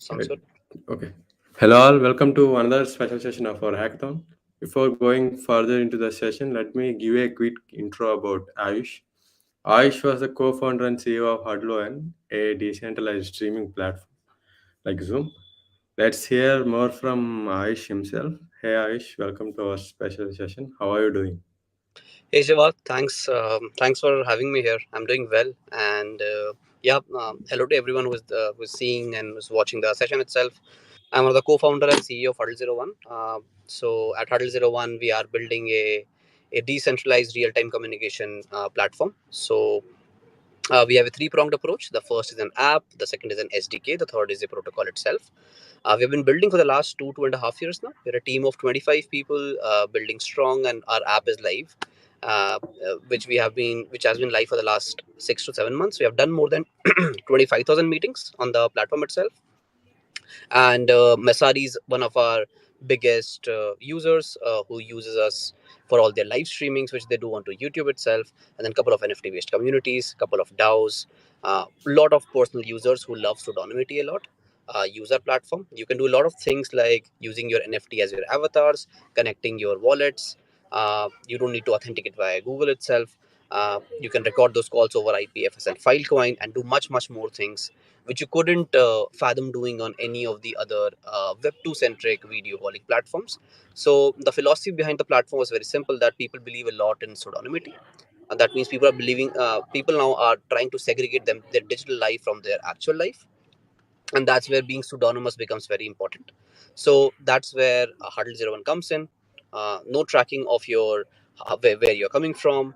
Sounds good. Okay. Hello all, welcome to another special session of our hackathon. Before going further into the session, let me give a quick intro about Ayush. Ayush was the co-founder and CEO of Hudloan, a decentralized streaming platform like Zoom. Let's hear more from Ayush himself. Hey Ayush, welcome to our special session. How are you doing? Hey Shiva, thanks for having me here. I'm doing well, and hello to everyone who's seeing and who's watching the session itself. I'm one of the co-founder and CEO of Huddle Zero One. So at Huddle Zero One, we are building a decentralized real-time communication platform. So we have a three-pronged approach. The first is an app, the second is an SDK, the third is the protocol itself. We've been building for the last 2.5 years now. We're a team of 25 people building strong, and our app is live, which has been live for the last 6 to 7 months. We have done more than 25,000 meetings on the platform itself, and Mesari is one of our biggest users who uses us for all their live streamings, which they do onto YouTube itself, and then a couple of NFT based communities, couple of DAOs, a lot of personal users who love pseudonymity a lot. User platform. You can do a lot of things like using your NFT as your avatars, connecting your wallets. You don't need to authenticate via Google itself. You can record those calls over IPFS and Filecoin and do much more things which you couldn't fathom doing on any of the other Web2 centric video calling platforms. So the philosophy behind the platform was very simple, that people believe a lot in pseudonymity. And that means people now are trying to segregate their digital life from their actual life, and that's where being pseudonymous becomes very important. So that's where Huddle Zero One comes in. No tracking of your where you're coming from,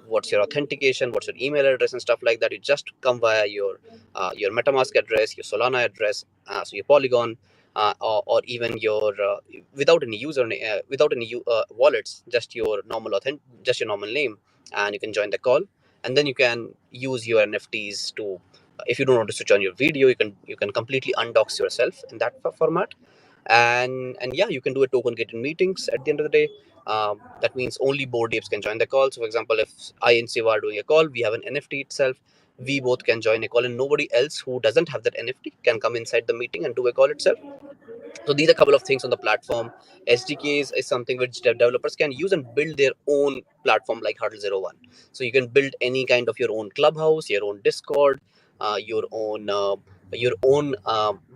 what's your authentication, what's your email address and stuff like that. You just come via your MetaMask address, your Solana address, so your Polygon, or even your without any without any wallets, just your normal name, and you can join the call, and then you can use your NFTs to, if you don't want to switch on your video, you can completely undox yourself in that format. And yeah, you can do a token gated meetings at the end of the day. That means only board apes can join the call. So for example, if I and Siva are doing a call, we have an NFT itself, we both can join a call, and nobody else who doesn't have that NFT can come inside the meeting and do a call itself. So these are a couple of things on the platform. SDKs is something which developers can use and build their own platform like Huddle Zero One. So you can build any kind of your own clubhouse, your own Discord, your own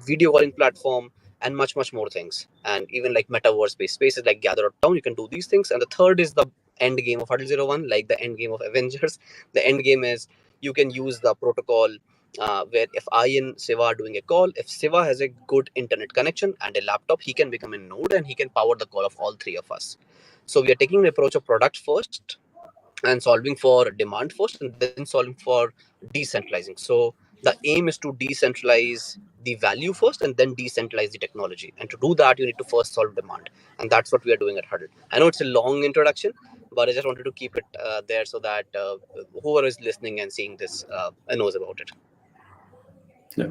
video calling platform, and much more things. And even like metaverse based spaces like Gather.town, you can do these things. And the third is the end game of Huddle Zero One, like the end game of Avengers. The end game is you can use the protocol where if I and Siva are doing a call, if Siva has a good internet connection and a laptop, he can become a node and he can power the call of all three of us. So we are taking the approach of product first and solving for demand first, and then solving for decentralizing. So the aim is to decentralize the value first and then decentralize the technology. And to do that, you need to first solve demand. And that's what we are doing at Huddle. I know it's a long introduction, but I just wanted to keep it there so that whoever is listening and seeing this knows about it. Yeah.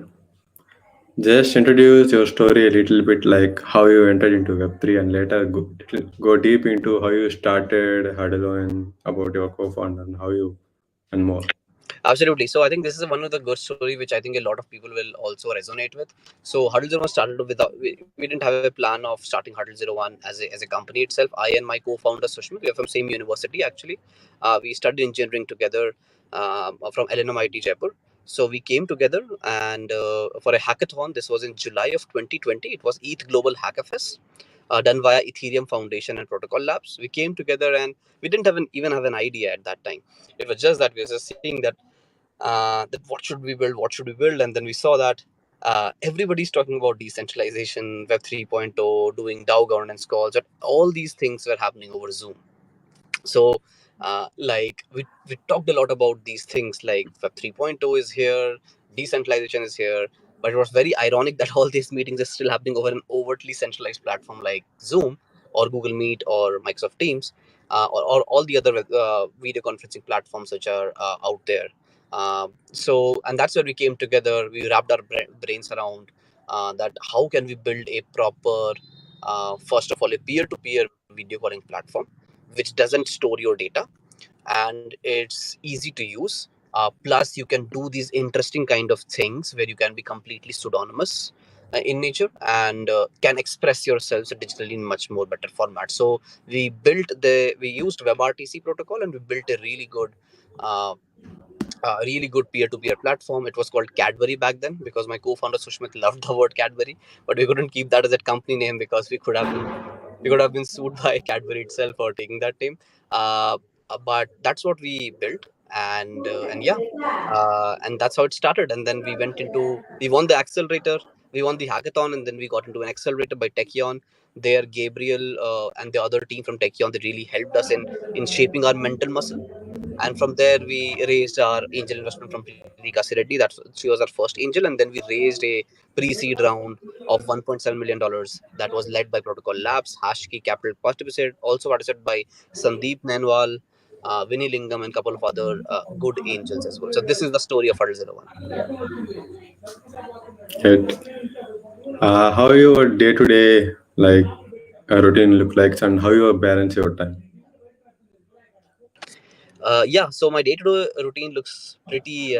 Just introduce your story a little bit, like how you entered into Web3, and later go deep into how you started Huddle and about your co-founder and how you and more. Absolutely. So I think this is one of the good story which I think a lot of people will also resonate with. So Huddle Zero One started without, we didn't have a plan of starting Huddle Zero One as a company itself. I and my co-founder Sushma, we are from same university actually. We studied engineering together from LNMIT Jaipur. So we came together and for a hackathon. This was in July of 2020. It was ETH Global Hackafest, done via Ethereum Foundation and Protocol Labs. We came together and we didn't even have an idea at that time. It was just that we were just seeing that what should we build, and then we saw that everybody's talking about decentralization, Web 3.0, doing DAO governance calls, and all these things were happening over Zoom. So like we talked a lot about these things, like Web 3.0 is here, decentralization is here, but it was very ironic that all these meetings are still happening over an overtly centralized platform like Zoom or Google Meet or Microsoft Teams, or all the other video conferencing platforms which are out there. So and that's where we came together. We wrapped our brains around that how can we build a proper, first of all, a peer-to-peer video calling platform which doesn't store your data, and it's easy to use. Plus, you can do these interesting kind of things where you can be completely pseudonymous. in nature, and can express yourselves digitally in much more better format. So we used WebRTC protocol, and we built a uh, really good peer-to-peer platform. It was called Cadbury back then, because my co-founder Sushmit loved the word Cadbury, but we couldn't keep that as a company name because we could have been sued by Cadbury itself for taking that name. Uh, but that's what we built, and yeah, and that's how it started. And then we won the accelerator, we won the hackathon, and then we got into an accelerator by Techion. There, Gabriel and the other team from Techion, they really helped us in shaping our mental muscle. And from there, we raised our angel investment from Preeti Kasireddy. She was our first angel, and then we raised a pre-seed round of $1.7 million that was led by Protocol Labs, Hashkey Capital participated by Sandeep Nanwal, Vinny Lingam, and a couple of other good angels as well. So this is the story of Huddle Zero One. Yet, how your day-to-day like routine look like, and how you balance your time? Yeah, so my day-to-day routine looks pretty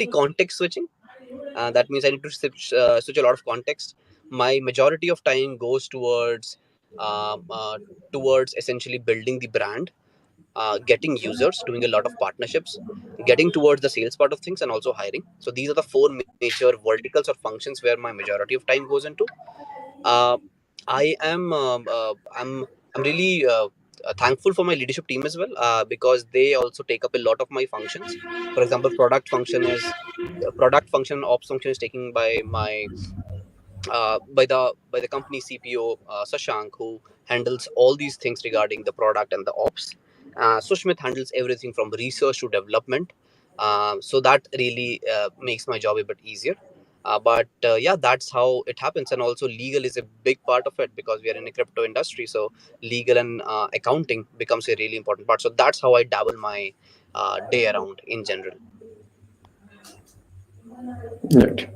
context switching. That means I need to switch a lot of context. My majority of time goes um, uh, towards essentially building the brand, getting users, doing a lot of partnerships, getting towards the sales part of things, and also hiring. So these are the four major verticals or functions where my majority of time goes into. Uh, I am I'm really thankful for my leadership team as well, because they also take up a lot of my functions. For example, product function, ops function is taken by the company CPO Sashank, who handles all these things regarding the product and the ops. Sushmit handles everything from research to development. So that really makes my job a bit easier. But yeah, that's how it happens. And also, legal is a big part of it because we are in a crypto industry. So legal and accounting becomes a really important part. So that's how I dabble my day around in general. Yet,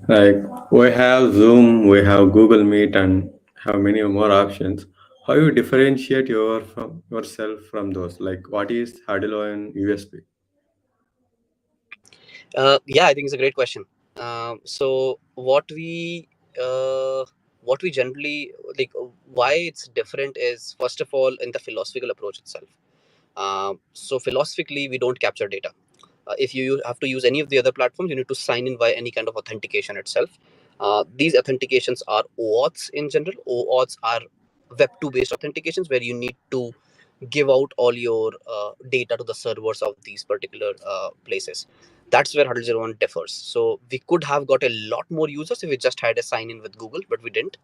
like we have Zoom, we have Google Meet, and have many more options. How you differentiate yourself from those? Like what is Huddle and USB? Yeah, I think it's a great question. So uh, what we generally like, why it's different is, first of all, in the philosophical approach itself. So philosophically, we don't capture data. If you have to use any of the other platforms, you need to sign in via any kind of authentication itself. These authentications are OAuths in general. OAuths are Web2 based authentications where you need to give out all your data to the servers of these particular places. That's where Huddle Zero One differs. So we could have got a lot more users if we just had a sign in with Google, but we didn't.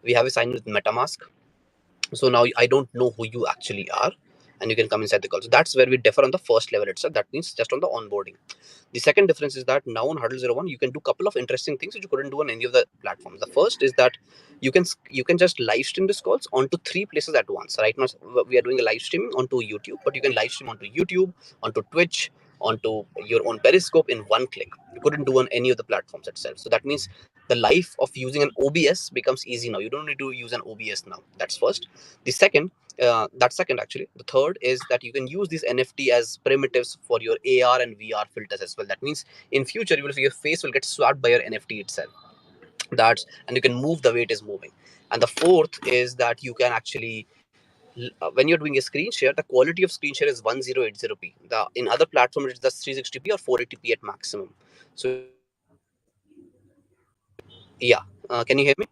We have a sign in with MetaMask. So now I don't know who you actually are, and you can come inside the call. So that's where we differ on the first level itself. That means just on the onboarding. The second difference is that now on Huddle Zero One, you can do a couple of interesting things which you couldn't do on any of the platforms. The first is that you can just live stream these calls onto three places at once. Right now, we are doing a live streaming onto YouTube, but you can live stream onto YouTube, onto Twitch, onto your own Periscope in one click. You couldn't do on any of the platforms itself. So that means the life of using an OBS becomes easy now. You don't need to use an OBS now. That's first. The second, that's second actually. The third is that you can use these NFT as primitives for your AR and VR filters as well. That means in future, your face will get swapped by your NFT itself. That's, and you can move the way it is moving. And the fourth is that you can actually, when you're doing a screen share, the quality of screen share is 1080p. The in other platforms it's just 360p or 480p at maximum. So yeah, can you hear me?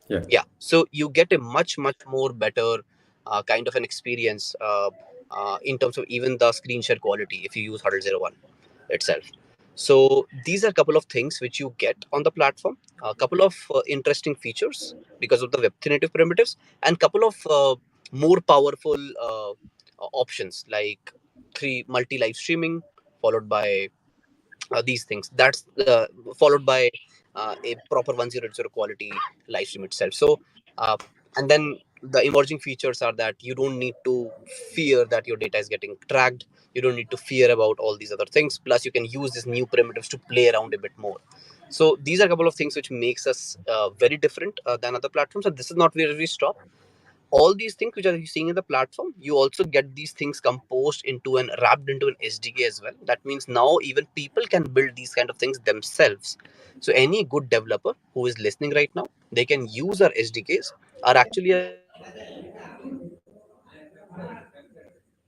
Yeah. Yeah, so you get a much more better kind of an experience in terms of even the screen share quality if you use Huddle Zero One itself. So these are a couple of things which you get on the platform, a couple of interesting features because of the Web3 native primitives, and couple of more powerful options like three multi live streaming, followed by these things. That's followed by a proper 100 quality live stream itself. So and then the emerging features are that you don't need to fear that your data is getting tracked. You don't need to fear about all these other things. Plus you can use these new primitives to play around a bit more. So these are a couple of things which makes us very different than other platforms, and this is not where we stop. all these things which are you seeing in the platform, you also get these things composed into and wrapped into an SDK as well. That means now even people can build these kind of things themselves. So any good developer who is listening right now, they can use our SDKs. Are actually a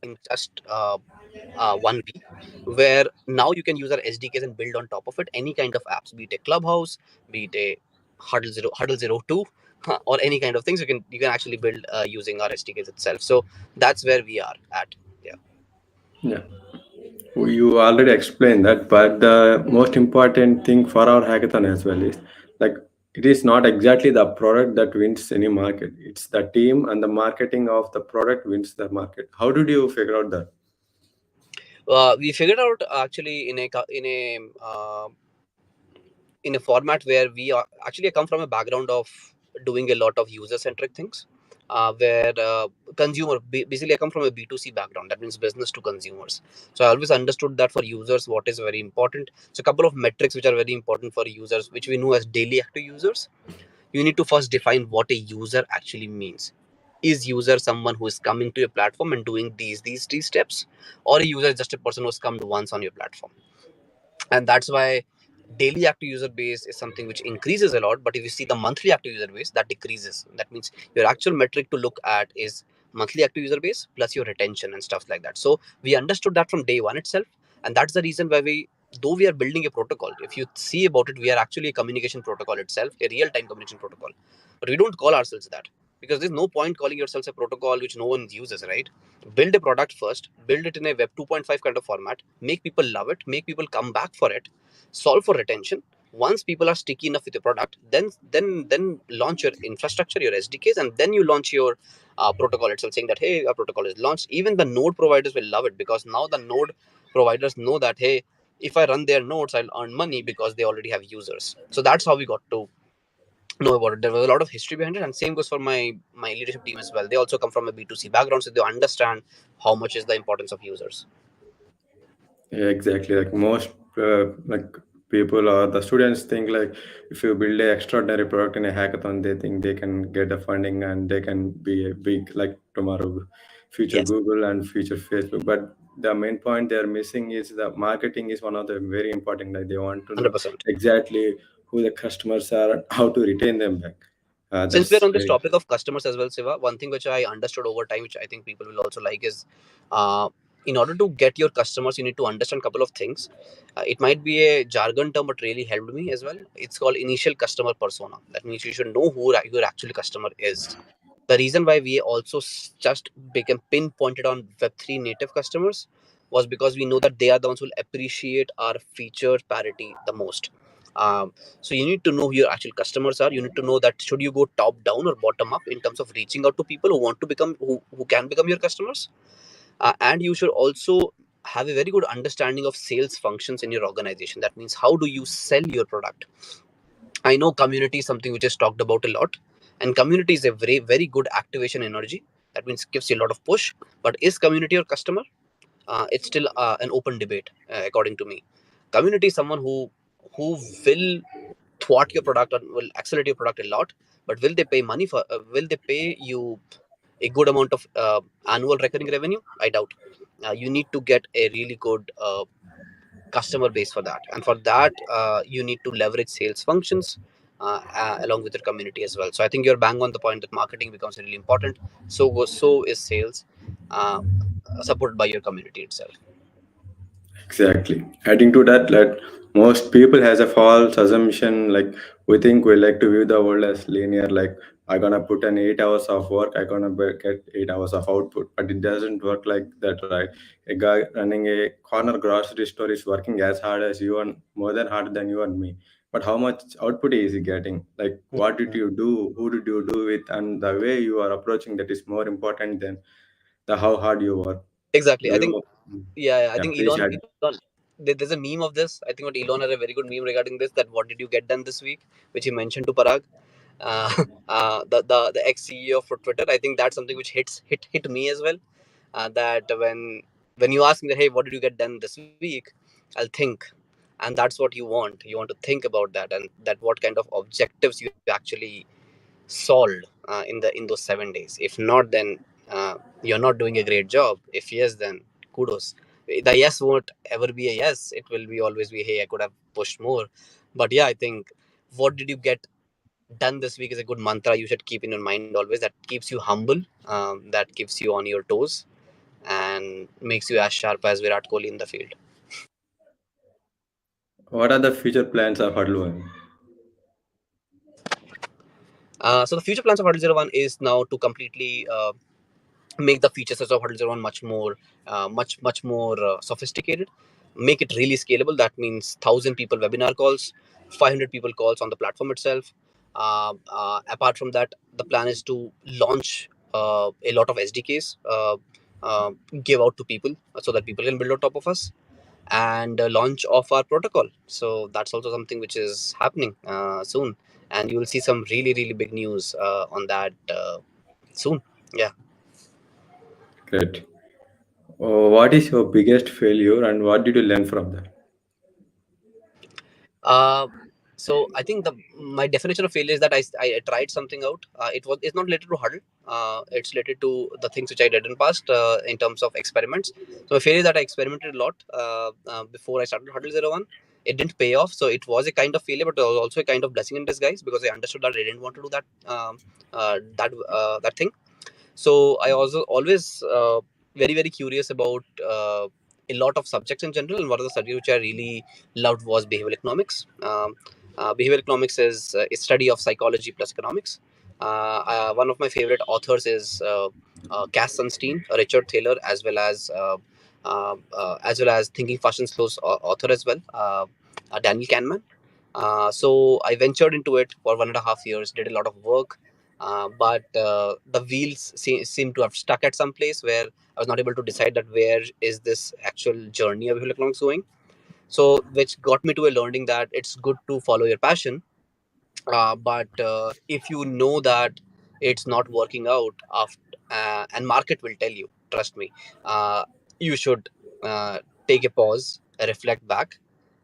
in just 1 week, where now you can use our SDKs and build on top of it any kind of apps, be it a Clubhouse, be it a Huddle 02, or any kind of things. You can actually build using our SDKs itself. So that's where we are at. Yeah. Yeah. You already explained that, but the most important thing for our hackathon as well is like it is not exactly the product that wins any market. It's the team and the marketing of the product wins the market. How did you figure out that? We figured out actually in a format where we are actually I come from a background of doing a lot of user centric things, where basically I come from a B2C background. That means business to consumers. So I always understood that for users what is very important. So a couple of metrics which are very important for users, which we know as daily active users. You need to first define what a user actually means. Is user someone who is coming to your platform and doing these steps, or a user is just a person who's come once on your platform? And that's why daily active user base is something which increases a lot, but if you see the monthly active user base, that decreases. That means your actual metric to look at is monthly active user base plus your retention and stuff like that. So we understood that from day one itself, and that's the reason why though we are building a protocol, if you see about it, we are actually a communication protocol itself, a real-time communication protocol, but we don't call ourselves that, because there's no point calling yourselves a protocol which no one uses, right? Build a product first, build it in a web 2.5 kind of format, make people love it, make people come back for it, solve for retention. Once people are sticky enough with the product, then launch your infrastructure, your SDKs, and then you launch your protocol itself, saying that hey, our protocol is launched. Even the node providers will love it, because now the node providers know that hey, if I run their nodes, I'll earn money because they already have users. So that's how we got to know about it. There was a lot of history behind it, and same goes for my leadership team as well. They also come from a B2C background, so they understand how much is the importance of users. Yeah, exactly. Like most like people or the students think like if you build a extraordinary product in a hackathon, they think they can get the funding and they can be a big like tomorrow future Yes, Google and future Facebook. But the main point they are missing is the marketing is one of the very important. Like they want to know 100%. exactly who the customers are and how to retain them back. Since we're That's on this very topic of customers as well, Siva, one thing which I understood over time, which I think people will also like, is uh, in order to get your customers, you need to understand a couple of things. It might be a jargon term, but really helped me as well. It's called initial customer persona. That means you should know who your actual customer is. The reason why we also just became pinpointed on Web3 native customers was because we know that they are the ones who will appreciate our feature parity the most. So you need to know who your actual customers are. You need to know that should you go top down or bottom up in terms of reaching out to people who want to become who can become your customers. And you should also have a very good understanding of sales functions in your organization. That means how do you sell your product. I know community is something which is talked about a lot, and community is a very very good activation energy. That means gives you a lot of push. But is community your customer? It's still an open debate, according to me. Community is someone who will thwart your product or will accelerate your product a lot, but will they pay money for? Will they pay you a good amount of annual recurring revenue? I doubt. You need to get a really good customer base for that, and for that you need to leverage sales functions along with your community as well. So I think you're bang on the point that marketing becomes really important. So is sales, uh, supported by your community itself. exactly. Adding to that, like most people has a false assumption, like we think we like to view the world as linear, like I gonna put in 8 hours of work, I gonna get 8 hours of output, but it doesn't work like that, right? A guy running a corner grocery store is working as hard as you and more than harder than you and me. But how much output is he getting? Like what did you do? Who did you do it? And the way you are approaching that is more important than the how hard you work. Exactly. Do I think you? yeah, I Yeah, think please add. Elon there's a meme of this. I think what Elon had a very good meme regarding this, that what did you get done this week, which he mentioned to Parag, the ex CEO for Twitter. I think that's something which hit me as well. That when you ask me that hey, what did you get done this week, I'll think, and that's what you want. You want to think about that, and that what kind of objectives you actually solved in those 7 days. If not, then you're not doing a great job. If yes, then kudos. The yes won't ever be a yes. It will be always be, hey, I could have pushed more. But yeah, I think what did you get done this week is a good mantra you should keep in your mind always. That keeps you humble. That keeps you on your toes and makes you as sharp as Virat Kohli in the field. What are the future plans of Hurdle One? So the future plans of Hurdle 01 is now to completely make the features of Hurdle 01 much more sophisticated, make it really scalable. That means 1,000 people webinar calls, 500 people calls on the platform itself. Apart from that, the plan is to launch a lot of SDKs, uh, give out to people so that people can build on top of us, and launch of our protocol. So that's also something which is happening soon, and you will see some really big news on that soon. Yeah. Great. What is your biggest failure and what did you learn from that? Uh, so I think the my definition of failure is that I tried something out. It's not related to Huddle. It's related to the things which I did in past in terms of experiments. So my failure is that I experimented a lot before I started Huddle 01. It didn't pay off, so it was a kind of failure, but it was also a kind of blessing in disguise because I understood that I didn't want to do that thing. So I also always very curious about a lot of subjects in general, and one of the subjects which I really loved was behavioral economics. Behavioral economics is a study of psychology plus economics. One of my favorite authors is Cass Sunstein, Richard Thaler, as well as Thinking Fast and Slow's author as well, Daniel Kahneman. So I ventured into it for 1.5 years, did a lot of work, but the wheels seem to have stuck at some place where I was not able to decide that where is this actual journey of behavioral economics going. So, which got me to a learning that it's good to follow your passion, but if you know that it's not working out, and market will tell you, trust me, you should take a pause, reflect back,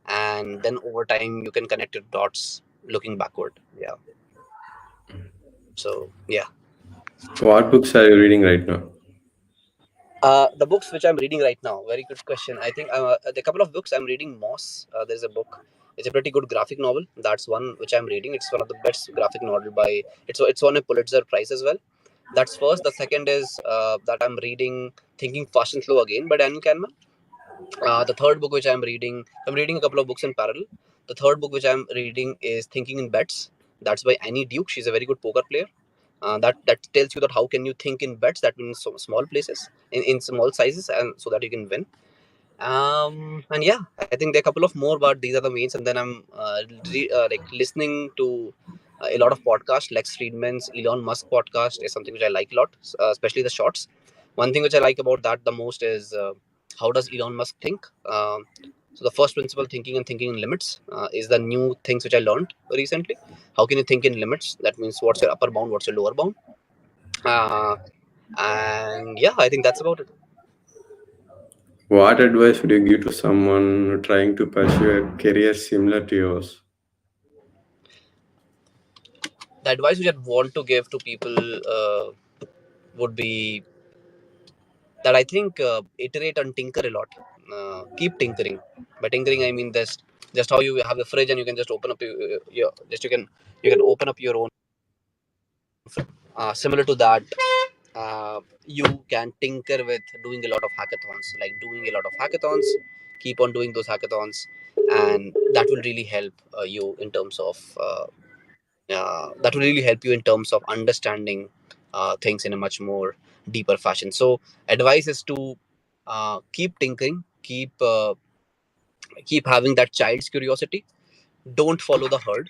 and then over time you can connect your dots looking backward. Yeah. So yeah. What books are you reading right now? The books which I'm reading right now, very good question. I think the couple of books I'm reading. Moss. There's a book. It's a pretty good graphic novel. That's one which I'm reading. It's one of the best graphic novel by. It's won a Pulitzer Prize as well. That's first. The second is that I'm reading Thinking Fast and Slow again by Daniel Kahneman. The third book which I'm reading a couple of books in parallel. The third book which I'm reading is Thinking in Bets. That's by Annie Duke. She's a very good poker player. That tells you that how can you think in bets. That means so small places in small sizes, and so that you can win. And yeah, I think there are a couple of more, but these are the mains. And then I'm like listening to a lot of podcasts. Lex Friedman's Elon Musk podcast is something which I like a lot, especially the shorts. One thing which I like about that the most is how does Elon Musk think. So the first principle, thinking and thinking in limits, is the new things which I learned recently. How can you think in limits? That means what's your upper bound, what's your lower bound, uh, and yeah, I think that's about it. What advice would you give to someone trying to pursue a career similar to yours? The advice which I'd want to give to people would be that I think iterate and tinker a lot. Keep tinkering. By tinkering, I mean this: just how you have a fridge and you can just open up your just you can open up your own. Similar to that, you can tinker with doing a lot of hackathons, like doing a lot of hackathons. Keep on doing those hackathons, and that will really help you in terms of that will really help you in terms of understanding things in a much more deeper fashion. So advice is to keep tinkering, keep having that child's curiosity. Don't follow the herd.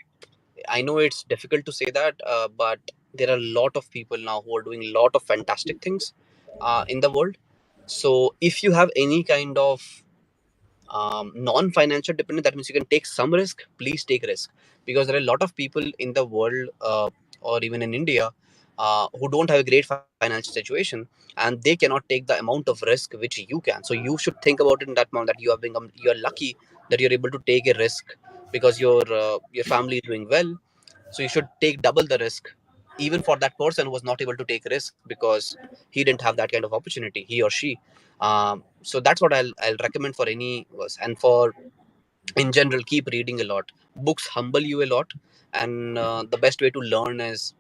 I know it's difficult to say that, but there are a lot of people now who are doing a lot of fantastic things in the world. So if you have any kind of non-financial dependent, that means you can take some risk. Please take risk, because there are a lot of people in the world or even in India who don't have a great financial situation, and they cannot take the amount of risk which you can. So you should think about it in that amount, that you are lucky that you're able to take a risk because your family is doing well. So you should take double the risk even for that person who was not able to take risk because he didn't have that kind of opportunity, he or she. So that's what I'll recommend for any of us. And for in general, keep reading a lot. Books humble you a lot, and the best way to learn is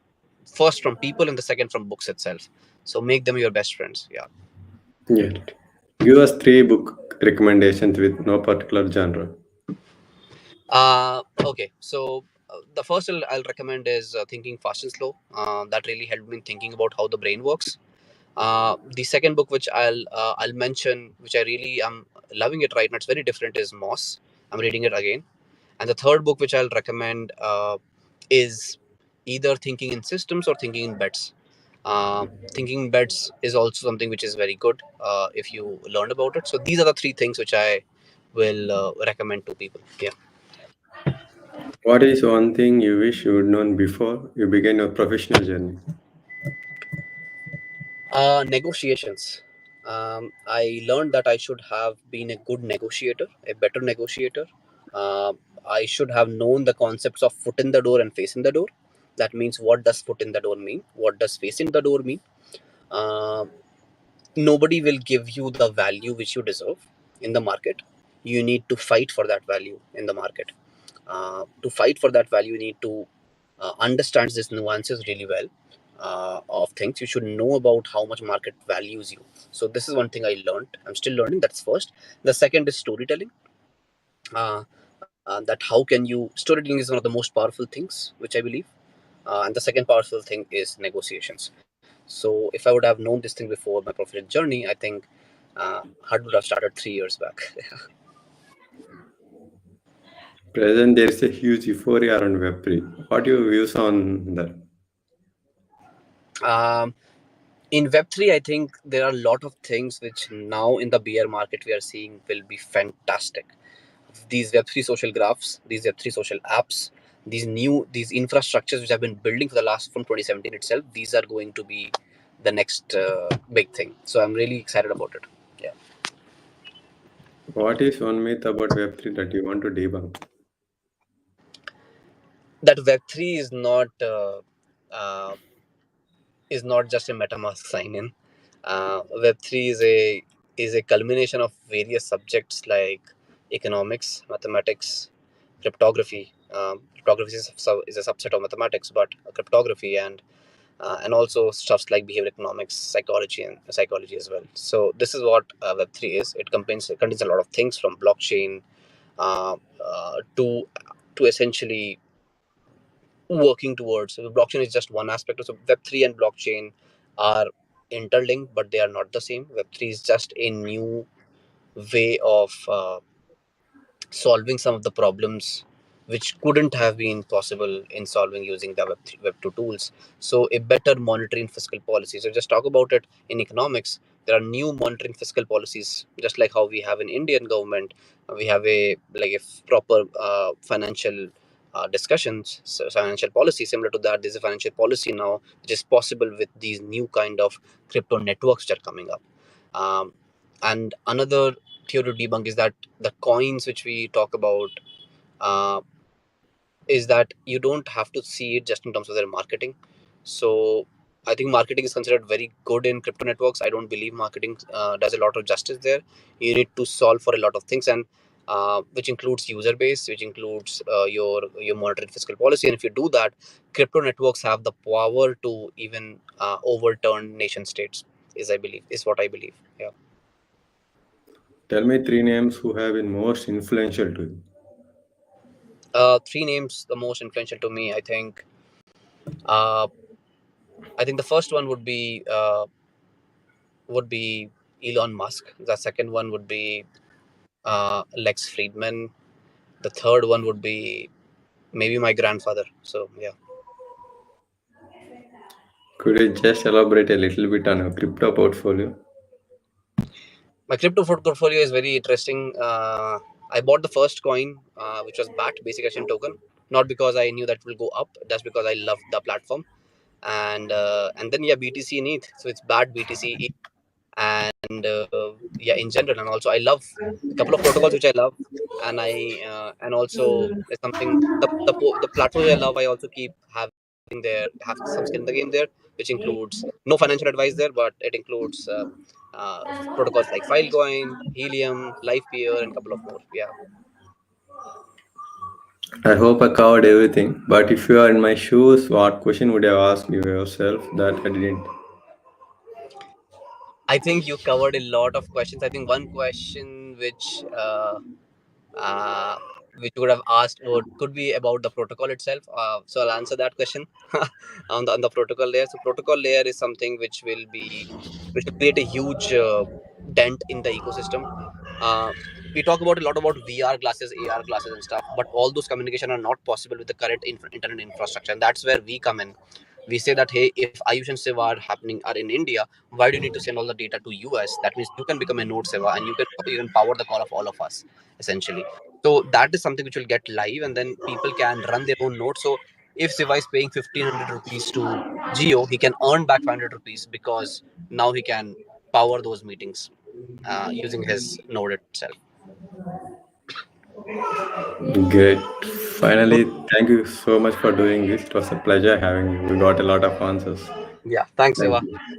first from people and the second from books itself. So make them your best friends. Yeah. Yeah. Give us three book recommendations with no particular genre. Okay. So the first I'll recommend is Thinking Fast and Slow. That really helped me in thinking about how the brain works. The second book which I'll mention, which I really am loving it right now, it's very different, is Moss. I'm reading it again. And the third book which I'll recommend is either Thinking in Systems or Thinking in Bets. Thinking in Bets is also something which is very good if you learn about it. So these are the three things which I will recommend to people. Yeah. What is one thing you wish you would known before you began your professional journey? Negotiations. I learned that I should have been a good negotiator, a better negotiator. Uh, I should have known the concepts of foot in the door and face in the door. That means, what does foot in the door mean? What does face in the door mean? Uh, Nobody will give you the value which you deserve in the market. You need to fight for that value in the market. To fight for that value, you need to understand these nuances really well of things. You should know about how much market values you. So this is one thing I learned. I'm still learning. That's first. The second is storytelling. That how can you storytelling is one of the most powerful things which I believe. And the second powerful thing is negotiations. So if I would have known this thing before my professional journey, I think Hud would have started 3 years back. Present, there is a huge euphoria around Web3. What are your views on that? um, in Web3, I think there are a lot of things which now in the bear market we are seeing will be fantastic. These Web3 social graphs, these Web3 social apps, these infrastructures which have been building for the last from 2017 itself, these are going to be the next big thing. So I'm really excited about it. Yeah. What is one myth about Web3 that you want to debunk? That Web3 uh, is not just a MetaMask sign in. Web3 is a culmination of various subjects like economics, mathematics, cryptography. Cryptography is a subset of mathematics, but cryptography and also stuffs like behavior economics, psychology, and psychology as well. So this is what Web3 is. It contains a lot of things from blockchain to essentially working towards. So blockchain is just one aspect. So Web3 and blockchain are interlinked, but they are not the same. Web3 is just a new way of solving some of the problems which couldn't have been possible in solving using the Web2 tools. So a better monetary fiscal policy. So just talk about it in economics. There are new monetary fiscal policies, just like how we have in Indian government. We have a proper financial discussions, so financial policy. Similar to that, there's a financial policy now which is possible with these new kind of crypto networks that are coming up. Um, and another theory to debunk is that the coins which we talk about uh, is that you don't have to see it just in terms of their marketing. So I think marketing is considered very good in crypto networks. I don't believe marketing does a lot of justice there. You need to solve for a lot of things, and which includes user base, which includes your monetary fiscal policy. And if you do that, crypto networks have the power to even overturn nation states. Is what I believe. Yeah. Tell me three names who have been most influential to you. Three names the most influential to me. Uh, I think the first one would be Elon Musk. The second one would be Lex Friedman. The third one would be maybe my grandfather. So yeah, Could you just elaborate a little bit on your crypto portfolio? my crypto portfolio is very interesting. I bought the first coin, which was BAT, Basic Action Token, not because I knew that will go up, just because I loved the platform. And then yeah, BTC and ETH. So it's BAT, BTC, and yeah, in general. And also I love a couple of protocols which I love, and also there's something the platforms I love I also keep having there, have some skin in the game there, which includes no financial advice there, but it includes uh, protocols like Filecoin, Helium, LivePeer, and a couple of more. Yeah. I hope I covered everything. But if you are in my shoes, what question would you have asked me yourself that I didn't? I think you covered a lot of questions. I think one question uh, which you would have asked could be about the protocol itself. So I'll answer that question on the protocol layer. So protocol layer is something which will create a huge dent in the ecosystem. We talk about a lot about VR glasses, AR glasses, and stuff, but all those communication are not possible with the current internet infrastructure, and that's where we come in. We say that, hey, if Ayush and Siva are in India, why do you need to send all the data to US? That means you can become a node Siva, and you can power the call of all of us essentially. So that is something which will get live, and then people can run their own node. So if Siva is paying 1,500 rupees to Geo, he can earn back 500 rupees because now he can power those meetings using his node itself. Great. Finally, thank you so much for doing this. It was a pleasure having you. We got a lot of answers. Yeah, thanks, Thank Siva. you.